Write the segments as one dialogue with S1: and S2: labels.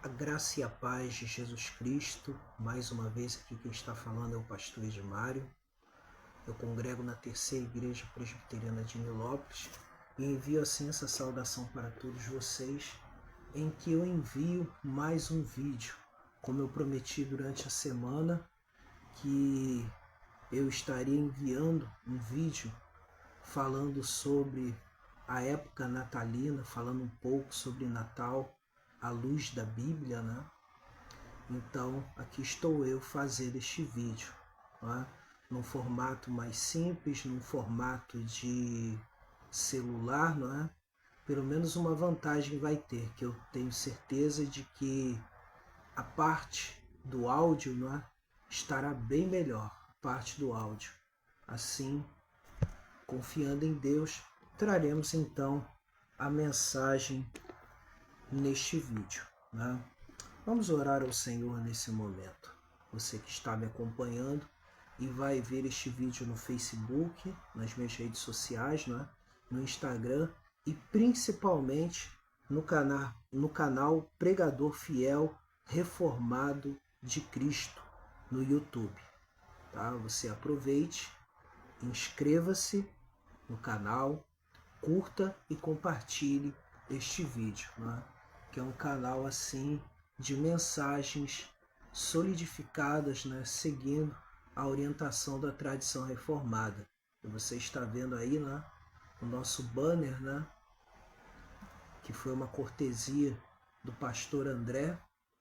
S1: A graça e a paz de Jesus Cristo. Mais uma vez aqui quem está falando é o pastor Edmário. Eu congrego na Terceira Igreja Presbiteriana de Nilópolis e envio assim essa saudação para todos vocês, em que eu envio mais um vídeo, como eu prometi durante a semana, que eu estaria enviando um vídeo falando sobre a época natalina, falando um pouco sobre Natal, à luz da Bíblia, né? Então, aqui estou eu fazendo este vídeo, né? Num formato mais simples, num formato de celular, não é? Pelo menos uma vantagem vai ter, que eu tenho certeza de que a parte do áudio, não é? Estará bem melhor, a parte do áudio. Assim, confiando em Deus, traremos então a mensagem neste vídeo, né? Vamos orar ao Senhor nesse momento. Você que está me acompanhando e vai ver este vídeo no Facebook, nas minhas redes sociais, né? No Instagram e principalmente no canal Pregador Fiel Reformado de Cristo no YouTube. Tá? Você aproveite, inscreva-se no canal, curta e compartilhe este vídeo, né? Que é um canal assim de mensagens solidificadas, né? Seguindo a orientação da tradição reformada. E você está vendo aí, né? O nosso banner, né? Que foi uma cortesia do pastor André,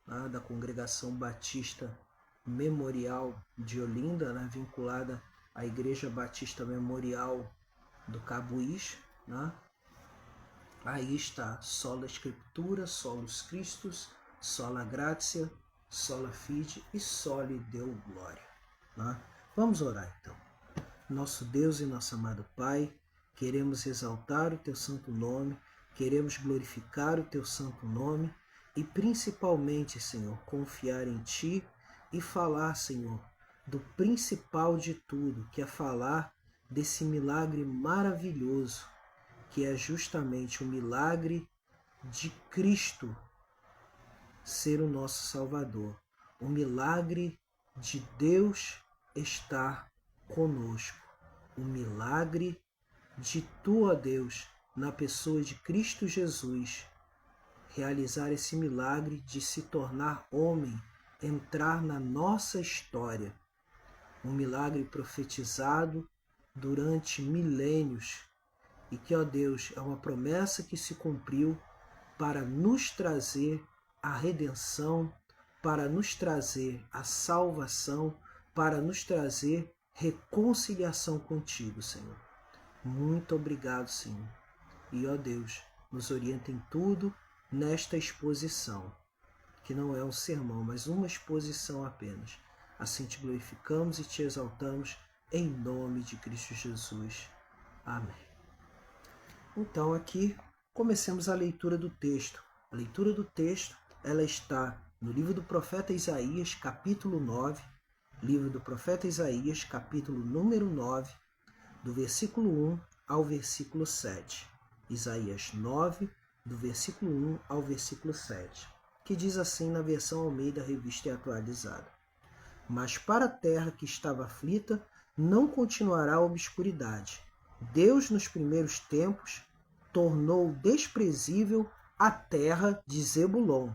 S1: né? Da Congregação Batista Memorial de Olinda, né? Vinculada à Igreja Batista Memorial do Cabuís, né? Aí está sola Escritura, solus Christus, sola gratia, sola fide e soli Deo glória. Né? Vamos orar então. Nosso Deus e nosso amado Pai, queremos exaltar o Teu santo nome, queremos glorificar o Teu santo nome e principalmente, Senhor, confiar em Ti e falar, Senhor, do principal de tudo, que é falar desse milagre maravilhoso, que é justamente o milagre de Cristo ser o nosso Salvador, o milagre de Deus estar conosco, o milagre de Tu, ó Deus, na pessoa de Cristo Jesus, realizar esse milagre de se tornar homem, entrar na nossa história, um milagre profetizado durante milênios, e que, ó Deus, é uma promessa que se cumpriu para nos trazer a redenção, para nos trazer a salvação, para nos trazer reconciliação contigo, Senhor. Muito obrigado, Senhor. E, ó Deus, nos orienta em tudo nesta exposição, que não é um sermão, mas uma exposição apenas. Assim te glorificamos e te exaltamos em nome de Cristo Jesus. Amém. Então aqui comecemos a leitura do texto. A leitura do texto, ela está no livro do profeta Isaías, capítulo 9, livro do profeta Isaías, capítulo número 9, do versículo 1 ao versículo 7. Isaías 9, do versículo 1 ao versículo 7, que diz assim na versão Almeida Revista e Atualizada: Mas para a terra que estava aflita, não continuará a obscuridade. Deus, nos primeiros tempos, tornou desprezível a terra de Zebulon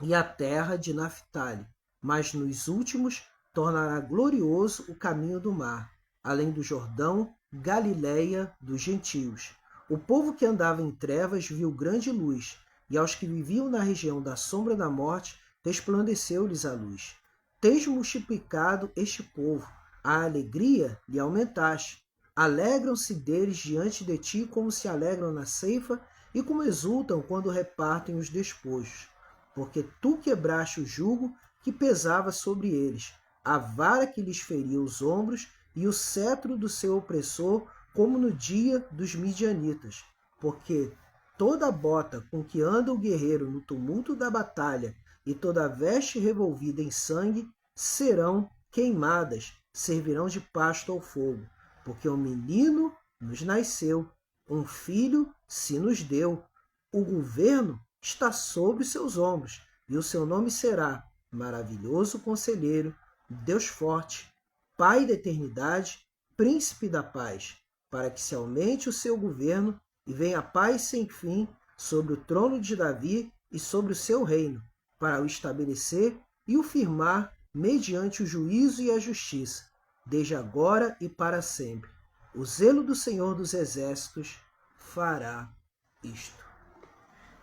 S1: e a terra de Naphtali, mas nos últimos tornará glorioso o caminho do mar, além do Jordão, Galileia dos gentios. O povo que andava em trevas viu grande luz, e aos que viviam na região da sombra da morte, resplandeceu-lhes a luz. Tens multiplicado este povo, a alegria lhe aumentaste. Alegram-se deles diante de ti como se alegram na ceifa e como exultam quando repartem os despojos. Porque tu quebraste o jugo que pesava sobre eles, a vara que lhes feria os ombros e o cetro do seu opressor, como no dia dos midianitas. Porque toda a bota com que anda o guerreiro no tumulto da batalha e toda a veste revolvida em sangue serão queimadas, servirão de pasto ao fogo. Porque um menino nos nasceu, um filho se nos deu, o governo está sobre seus ombros, e o seu nome será Maravilhoso Conselheiro, Deus Forte, Pai da Eternidade, Príncipe da Paz, para que se aumente o seu governo e venha a paz sem fim sobre o trono de Davi e sobre o seu reino, para o estabelecer e o firmar mediante o juízo e a justiça, desde agora e para sempre. O zelo do Senhor dos Exércitos fará isto.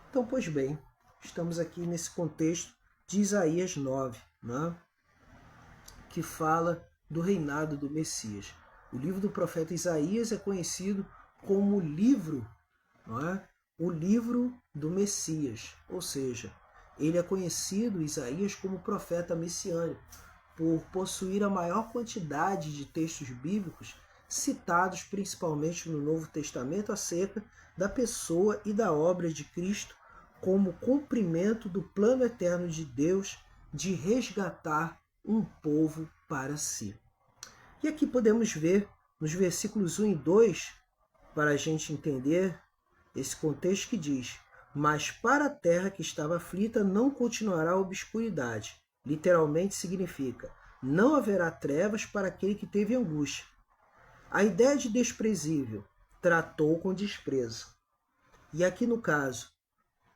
S1: Então, pois bem, estamos aqui nesse contexto de Isaías 9, né? Que fala do reinado do Messias. O livro do profeta Isaías é conhecido como o livro, não é? O livro do Messias, ou seja, ele é conhecido, Isaías, como profeta messiânico, por possuir a maior quantidade de textos bíblicos citados principalmente no Novo Testamento acerca da pessoa e da obra de Cristo como cumprimento do plano eterno de Deus de resgatar um povo para si. E aqui podemos ver nos versículos 1 e 2, para a gente entender esse contexto que diz: mas para a terra que estava aflita não continuará a obscuridade. Literalmente significa: não haverá trevas para aquele que teve angústia. A ideia de desprezível, tratou com desprezo. E aqui no caso,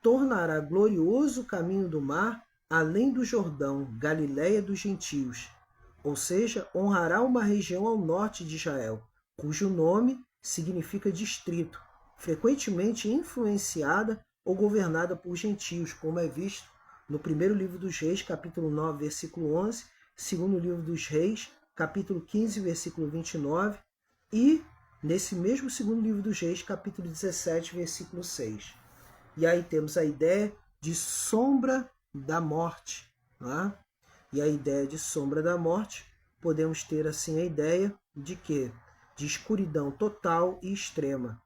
S1: tornará glorioso o caminho do mar, além do Jordão, Galiléia dos gentios. Ou seja, honrará uma região ao norte de Israel, cujo nome significa distrito, frequentemente influenciada ou governada por gentios, como é visto no primeiro livro dos Reis, capítulo 9, versículo 11, segundo livro dos Reis, capítulo 15, versículo 29, e nesse mesmo segundo livro dos Reis, capítulo 17, versículo 6. E aí temos a ideia de sombra da morte. Né? E a ideia de sombra da morte, podemos ter assim a ideia de quê? De escuridão total e extrema.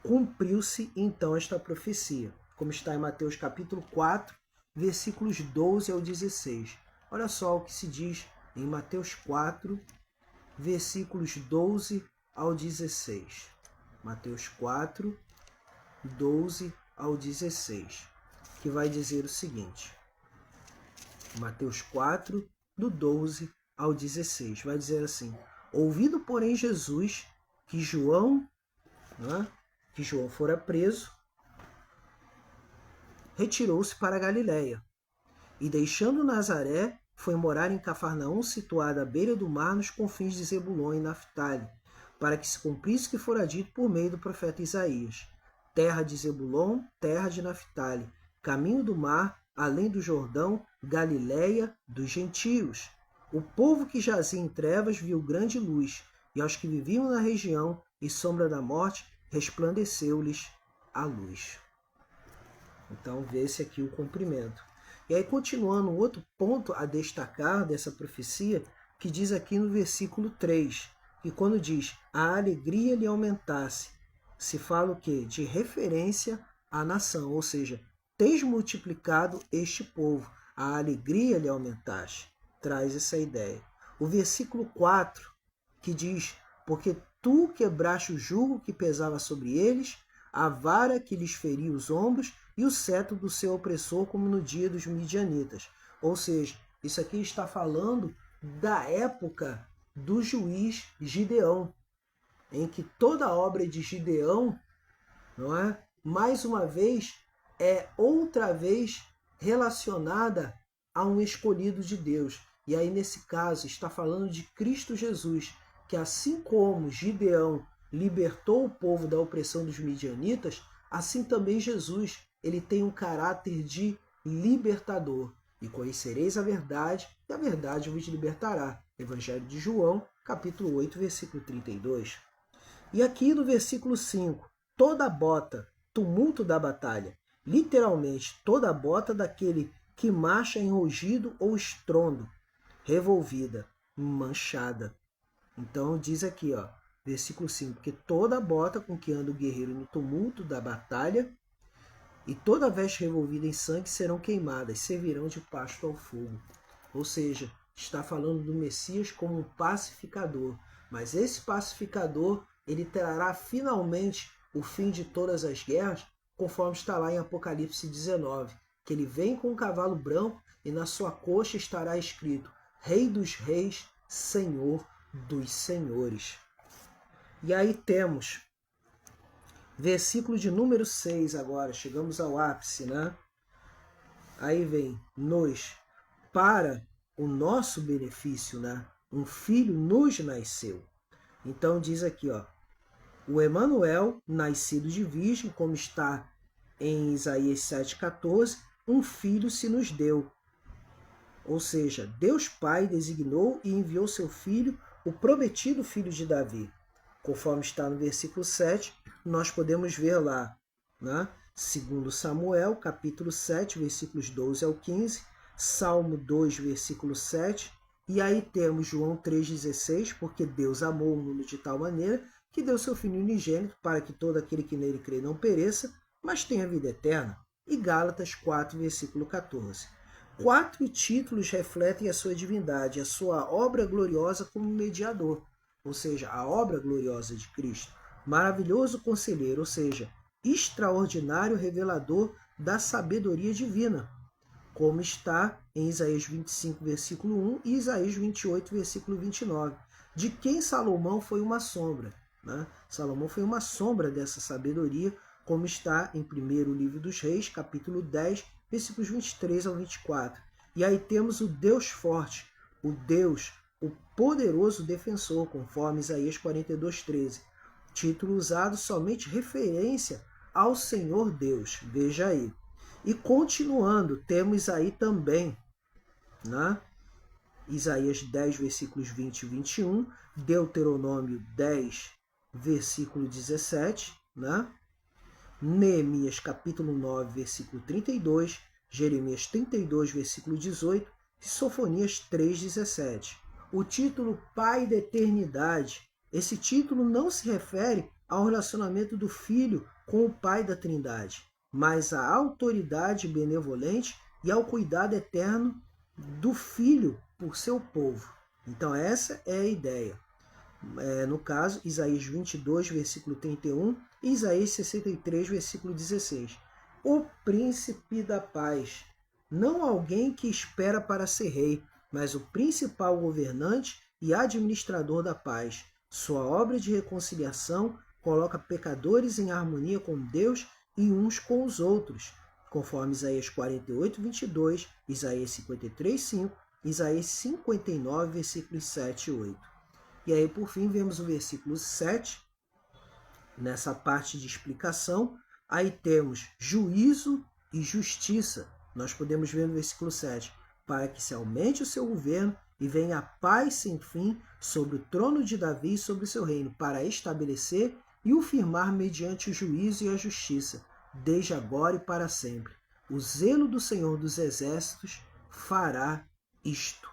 S1: Cumpriu-se então esta profecia, como está em Mateus capítulo 4, versículos 12 ao 16. Olha só o que se diz em Mateus 4, versículos 12 ao 16. Mateus 4, 12 ao 16, que vai dizer o seguinte. Mateus 4, do 12 ao 16, vai dizer assim: ouvindo, porém, Jesus que João fora preso, retirou-se para a Galiléia, e deixando Nazaré, foi morar em Cafarnaum, situada à beira do mar, nos confins de Zebulon e Naftali, para que se cumprisse o que fora dito por meio do profeta Isaías: terra de Zebulon, terra de Naftali, caminho do mar, além do Jordão, Galiléia dos gentios. O povo que jazia em trevas viu grande luz, e aos que viviam na região e sombra da morte, resplandeceu-lhes a luz. Então, vê-se aqui o cumprimento. E aí, continuando, um outro ponto a destacar dessa profecia, que diz aqui no versículo 3, que quando diz, a alegria lhe aumentasse, se fala o quê? De referência à nação, ou seja, tens multiplicado este povo, a alegria lhe aumentaste. Traz essa ideia. O versículo 4, que diz, porque tu quebraste o jugo que pesava sobre eles, a vara que lhes feria os ombros e o cetro do seu opressor, como no dia dos midianitas. Ou seja, isso aqui está falando da época do juiz Gideão, em que toda a obra de Gideão, não é, mais uma vez, é outra vez relacionada a um escolhido de Deus. E aí, nesse caso, está falando de Cristo Jesus, que assim como Gideão libertou o povo da opressão dos midianitas, assim também Jesus, ele tem um caráter de libertador. E conhecereis a verdade, e a verdade vos libertará. Evangelho de João, capítulo 8, versículo 32. E aqui no versículo 5, toda a bota, tumulto da batalha. Literalmente, toda a bota daquele que marcha em rugido ou estrondo, revolvida, manchada. Então diz aqui, ó, versículo 5, que toda a bota com que anda o guerreiro no tumulto da batalha e toda a veste revolvida em sangue serão queimadas, servirão de pasto ao fogo. Ou seja, está falando do Messias como um pacificador. Mas esse pacificador, ele trará finalmente o fim de todas as guerras, conforme está lá em Apocalipse 19, que ele vem com um cavalo branco e na sua coxa estará escrito Rei dos Reis, Senhor dos Senhores. E aí temos versículo de número 6 agora, chegamos ao ápice, né? Aí vem, para o nosso benefício, né? Um filho nos nasceu. Então diz aqui, ó, o Emanuel, nascido de virgem, como está em Isaías 7,14, um filho se nos deu. Ou seja, Deus Pai designou e enviou seu filho, o prometido filho de Davi. Conforme está no versículo 7, nós podemos ver lá, né? 2 Samuel, capítulo 7, versículos 12 ao 15, Salmo 2, versículo 7, e aí temos João 3,16, porque Deus amou o mundo de tal maneira que deu seu Filho unigênito para que todo aquele que nele crê não pereça, mas tenha vida eterna. E Gálatas 4, versículo 14. 4 títulos refletem a sua divindade, a sua obra gloriosa como mediador, ou seja, a obra gloriosa de Cristo. Maravilhoso conselheiro, ou seja, extraordinário revelador da sabedoria divina, como está em Isaías 25, versículo 1 e Isaías 28, versículo 29, de quem Salomão foi uma sombra. Né? Salomão foi uma sombra dessa sabedoria, como está em 1º livro dos Reis, capítulo 10, versículos 23 ao 24. E aí temos o Deus forte, o Deus, o poderoso defensor, conforme Isaías 42, 13. Título usado somente referência ao Senhor Deus. Veja aí. E continuando, temos aí também, né? Isaías 10, versículos 20 e 21, Deuteronômio 10, versículo 17, né? Neemias capítulo 9, versículo 32, Jeremias 32, versículo 18 e Sofonias 3, 17. O título Pai da Eternidade, esse título não se refere ao relacionamento do Filho com o Pai da Trindade, mas à autoridade benevolente e ao cuidado eterno do Filho por seu povo. Então essa é a ideia. No caso, Isaías 22, versículo 31 e Isaías 63, versículo 16. O príncipe da paz, não alguém que espera para ser rei, mas o principal governante e administrador da paz. Sua obra de reconciliação coloca pecadores em harmonia com Deus e uns com os outros, conforme Isaías 48, 22, Isaías 53, 5, Isaías 59, versículos 7 e 8. E aí, por fim, vemos o versículo 7, nessa parte de explicação. Aí temos juízo e justiça. Nós podemos ver no versículo 7, para que se aumente o seu governo e venha a paz sem fim sobre o trono de Davi e sobre o seu reino, para estabelecer e o firmar mediante o juízo e a justiça, desde agora e para sempre. O zelo do Senhor dos Exércitos fará isto.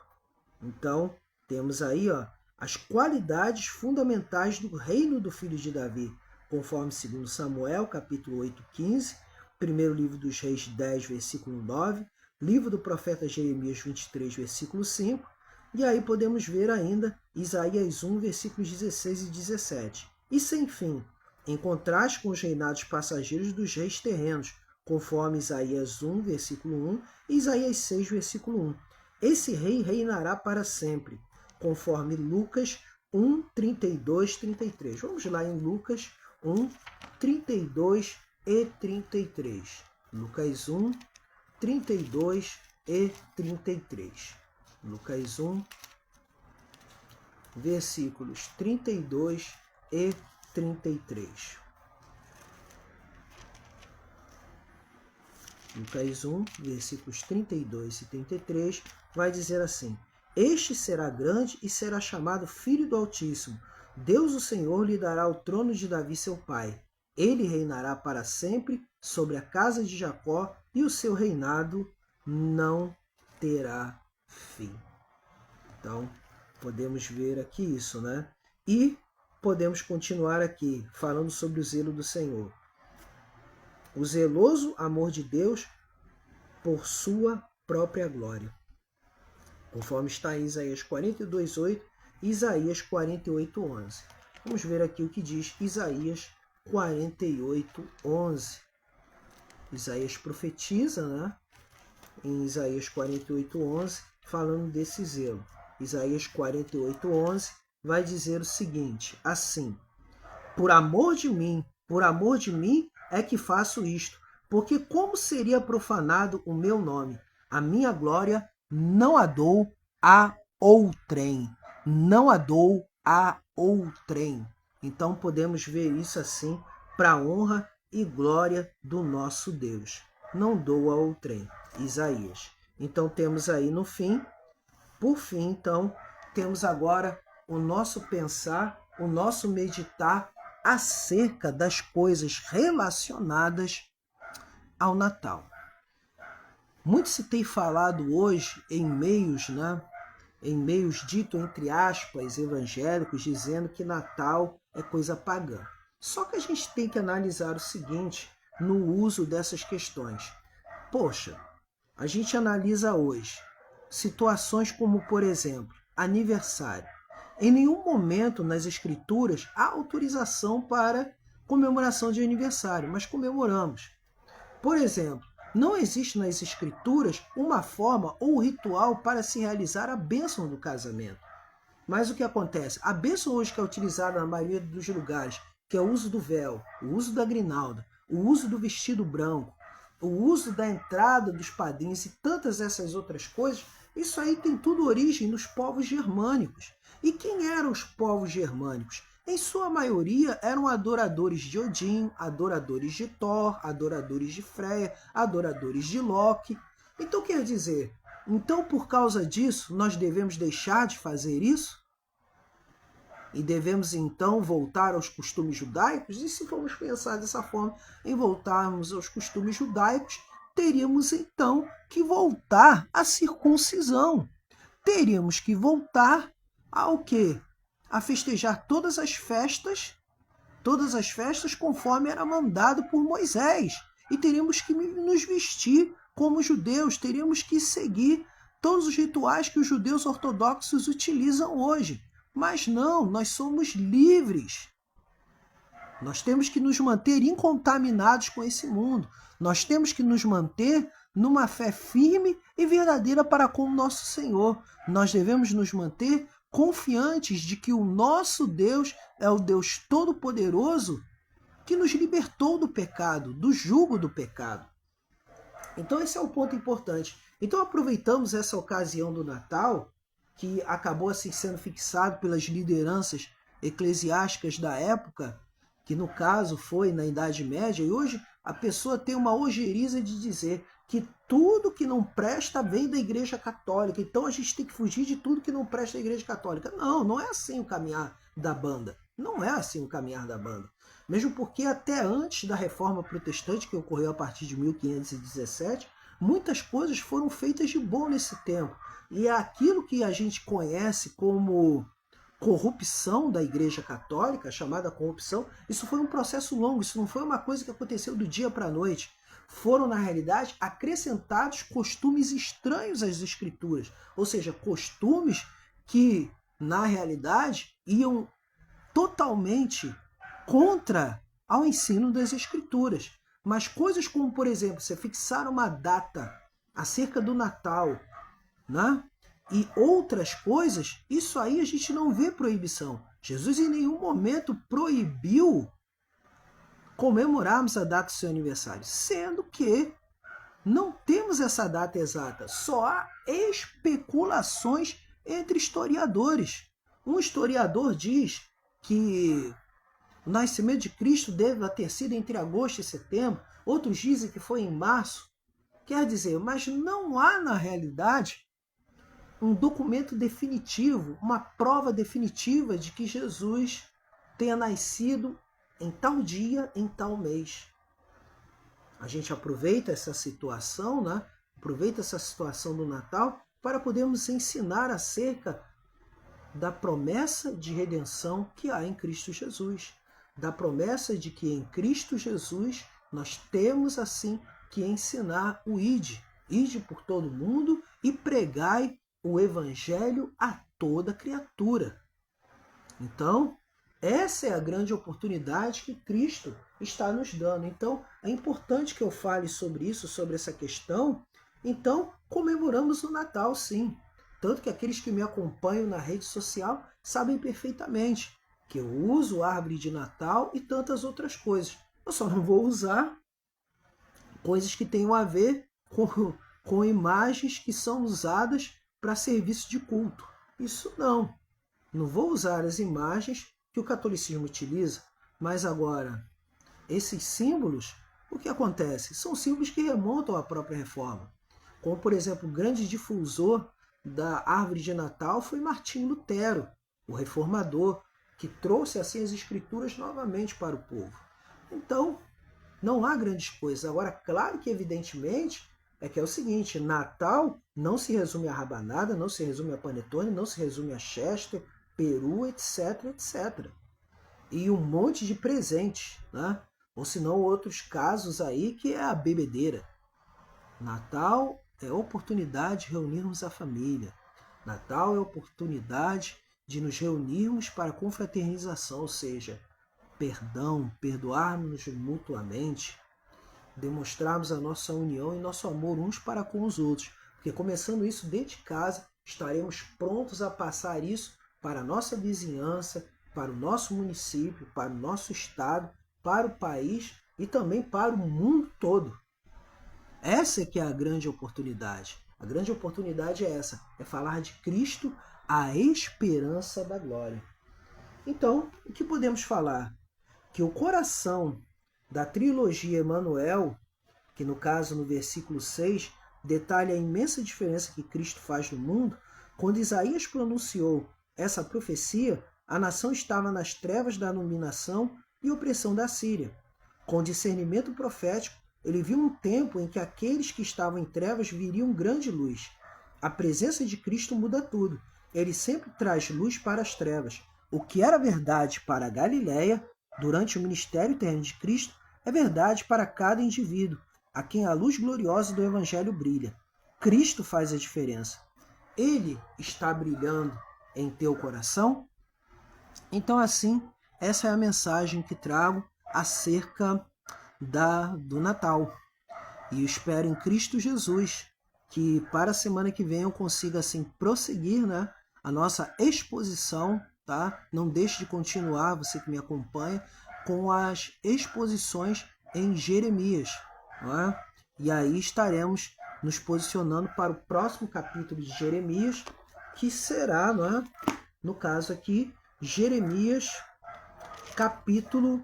S1: Então, temos aí, ó, as qualidades fundamentais do reino do filho de Davi, conforme 2 Samuel, capítulo 8, 15, 1º livro dos Reis 10, versículo 9, livro do profeta Jeremias 23, versículo 5, e aí podemos ver ainda Isaías 1, versículos 16 e 17. E sem fim, em contraste com os reinados passageiros dos reis terrenos, conforme Isaías 1, versículo 1 e Isaías 6, versículo 1. Esse rei reinará para sempre, conforme Lucas 1, 32, 33. Vamos lá em Lucas 1, 32 e 33. Lucas 1, 32 e 33. Lucas 1, versículos 32 e 33. Lucas 1, versículos 32 e 33, vai dizer assim: Este será grande e será chamado Filho do Altíssimo. Deus o Senhor lhe dará o trono de Davi seu pai. Ele reinará para sempre sobre a casa de Jacó e o seu reinado não terá fim. Então, podemos ver aqui isso, né? E podemos continuar aqui falando sobre o zelo do Senhor. O zeloso amor de Deus por sua própria glória, conforme está em Isaías 42, 8 e Isaías 48, 11. Vamos ver aqui o que diz Isaías 48, 11. Isaías profetiza, né, em Isaías 48:11, falando desse zelo. Isaías 48:11 vai dizer o seguinte, assim: por amor de mim é que faço isto, porque como seria profanado o meu nome? A minha glória não a dou a outrem. Não a dou a outrem. Então podemos ver isso assim para a honra e glória do nosso Deus. Não dou a outrem. Isaías. Então temos aí no fim, por fim, então, temos agora o nosso pensar, o nosso meditar acerca das coisas relacionadas ao Natal. Muito se tem falado hoje em meios, em meios dito entre aspas evangélicos, dizendo que Natal é coisa pagã. Só que a gente tem que analisar o seguinte no uso dessas questões. Poxa, a gente analisa hoje situações como, por exemplo, aniversário. Em nenhum momento nas escrituras há autorização para comemoração de aniversário, mas comemoramos. Por exemplo, não existe nas escrituras uma forma ou ritual para se realizar a bênção do casamento. Mas o que acontece? A bênção hoje que é utilizada na maioria dos lugares, que é o uso do véu, o uso da grinalda, o uso do vestido branco, o uso da entrada dos padrinhos e tantas essas outras coisas, isso aí tem tudo origem nos povos germânicos. E quem eram os povos germânicos? Em sua maioria eram adoradores de Odin, adoradores de Thor, adoradores de Freya, adoradores de Loki. Então quer dizer, então por causa disso nós devemos deixar de fazer isso? E devemos então voltar aos costumes judaicos? E se formos pensar dessa forma, em voltarmos aos costumes judaicos, teríamos então que voltar à circuncisão. Teríamos que voltar ao quê? A festejar todas as festas conforme era mandado por Moisés. E teríamos que nos vestir como judeus, teríamos que seguir todos os rituais que os judeus ortodoxos utilizam hoje. Mas não, nós somos livres. Nós temos que nos manter incontaminados com esse mundo. Nós temos que nos manter numa fé firme e verdadeira para com o nosso Senhor. Nós devemos nos manter confiantes de que o nosso Deus é o Deus Todo-Poderoso que nos libertou do pecado, do jugo do pecado. Então esse é um ponto importante. Então aproveitamos essa ocasião do Natal, que acabou assim sendo fixado pelas lideranças eclesiásticas da época, que no caso foi na Idade Média, e hoje a pessoa tem uma ojeriza de dizer que tudo que não presta vem da Igreja Católica, então a gente tem que fugir de tudo que não presta da Igreja Católica. Não, não é assim o caminhar da banda. Não é assim o caminhar da banda. Mesmo porque até antes da Reforma Protestante, que ocorreu a partir de 1517, muitas coisas foram feitas de bom nesse tempo. E aquilo que a gente conhece como corrupção da Igreja Católica, chamada corrupção, isso foi um processo longo, isso não foi uma coisa que aconteceu do dia para a noite. Foram, na realidade, acrescentados costumes estranhos às Escrituras, ou seja, costumes que, na realidade, iam totalmente contra ao ensino das Escrituras. Mas coisas como, por exemplo, você fixar uma data acerca do Natal, né? E outras coisas, isso aí a gente não vê proibição. Jesus em nenhum momento proibiu comemorarmos a data do seu aniversário, sendo que não temos essa data exata, só há especulações entre historiadores. Um historiador diz que o nascimento de Cristo deve ter sido entre agosto e setembro, outros dizem que foi em março. Quer dizer, mas não há na realidade um documento definitivo, uma prova definitiva de que Jesus tenha nascido em tal dia, em tal mês. A gente aproveita essa situação, né? Aproveita essa situação do Natal para podermos ensinar acerca da promessa de redenção que há em Cristo Jesus. Da promessa de que em Cristo Jesus nós temos assim que ensinar o ide. Ide por todo mundo e pregai o Evangelho a toda criatura. Então, essa é a grande oportunidade que Cristo está nos dando. Então, é importante que eu fale sobre isso, sobre essa questão, Então, comemoramos o Natal, sim. Tanto que aqueles que me acompanham na rede social sabem perfeitamente que eu uso árvore de Natal e tantas outras coisas. Eu só não vou usar coisas que tenham a ver com imagens que são usadas para serviço de culto. Isso não. Não vou usar as imagens que o catolicismo utiliza, mas agora, esses símbolos, o que acontece? São símbolos que remontam à própria reforma. Como, por exemplo, o grande difusor da árvore de Natal foi Martinho Lutero, o reformador, que trouxe assim as escrituras novamente para o povo. Então, não há grandes coisas. Agora, claro que, evidentemente, é o seguinte, Natal não se resume a rabanada, não se resume a panetone, não se resume a chester, peru, etc, etc. E um monte de presentes, né? Ou senão outros casos aí que é a bebedeira. Natal é oportunidade de reunirmos a família. Natal é oportunidade de nos reunirmos para confraternização, ou seja, perdão, perdoarmos mutuamente, demonstrarmos a nossa união e nosso amor uns para com os outros. Porque começando isso dentro de casa, estaremos prontos a passar isso para a nossa vizinhança, para o nosso município, para o nosso estado, para o país e também para o mundo todo. Essa é que é a grande oportunidade. A grande oportunidade é essa, é falar de Cristo, a esperança da glória. Então, o que podemos falar? Que o coração da trilogia Emanuel, que no caso no versículo 6, detalha a imensa diferença que Cristo faz no mundo, quando Isaías pronunciou essa profecia, a nação estava nas trevas da dominação e opressão da Síria. Com discernimento profético, ele viu um tempo em que aqueles que estavam em trevas viriam grande luz. A presença de Cristo muda tudo. Ele sempre traz luz para as trevas. O que era verdade para a Galiléia, durante o ministério terreno de Cristo, é verdade para cada indivíduo, a quem a luz gloriosa do Evangelho brilha. Cristo faz a diferença. Ele está brilhando em teu coração? Então, assim, essa é a mensagem que trago acerca do Natal. E eu espero em Cristo Jesus que para a semana que vem eu consiga assim prosseguir, né, a nossa exposição, tá? Não deixe de continuar, você que me acompanha, com as exposições em Jeremias, não é? E aí estaremos nos posicionando para o próximo capítulo de Jeremias, que será, não é? No caso aqui, Jeremias, capítulo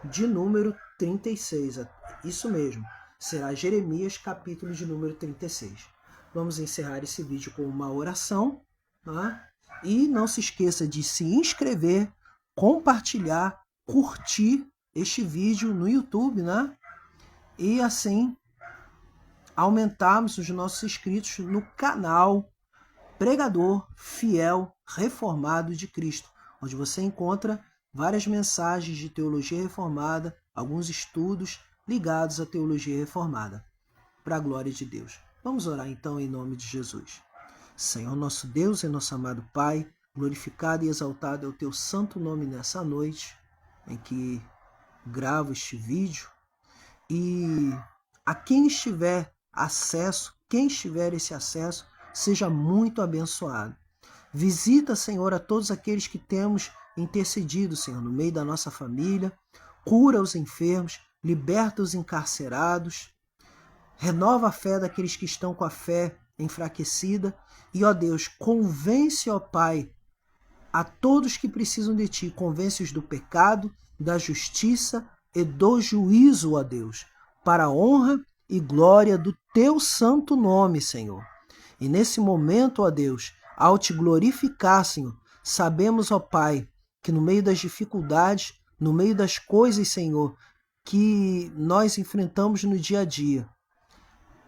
S1: de número 36. Isso mesmo, será Jeremias, capítulo de número 36. Vamos encerrar esse vídeo com uma oração, né? E não se esqueça de se inscrever, compartilhar, curtir este vídeo no YouTube, né? E assim aumentarmos os nossos inscritos no canal Pregador Fiel Reformado de Cristo, onde você encontra várias mensagens de teologia reformada, alguns estudos ligados à teologia reformada. Para a glória de Deus. Vamos orar então em nome de Jesus. Senhor nosso Deus e nosso amado Pai, glorificado e exaltado é o teu santo nome nessa noite em que gravo este vídeo. E a quem estiver acesso, quem estiver esse acesso, seja muito abençoado. Visita, Senhor, a todos aqueles que temos intercedido, Senhor, no meio da nossa família. Cura os enfermos, liberta os encarcerados. Renova a fé daqueles que estão com a fé enfraquecida. E, ó Deus, convence, ó Pai, a todos que precisam de Ti. Convence-os do pecado, da justiça e do juízo, ó Deus, para a honra e glória do Teu santo nome, Senhor. E nesse momento, ó Deus, ao Te glorificar, Senhor, sabemos, ó Pai, que no meio das dificuldades, no meio das coisas, Senhor, que nós enfrentamos no dia a dia,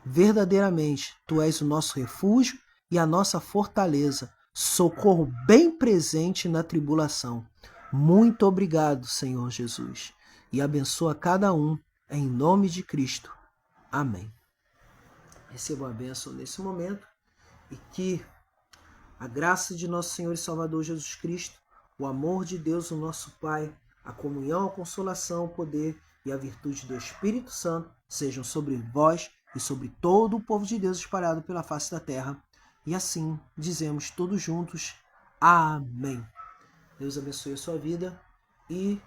S1: verdadeiramente, Tu és o nosso refúgio e a nossa fortaleza, socorro bem presente na tribulação. Muito obrigado, Senhor Jesus, e abençoa cada um, em nome de Cristo. Amém. Receba a bênção nesse momento e que a graça de nosso Senhor e Salvador Jesus Cristo, o amor de Deus, o nosso Pai, a comunhão, a consolação, o poder e a virtude do Espírito Santo sejam sobre vós e sobre todo o povo de Deus espalhado pela face da terra. E assim dizemos todos juntos, amém. Deus abençoe a sua vida e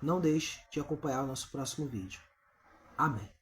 S1: não deixe de acompanhar o nosso próximo vídeo. Amém.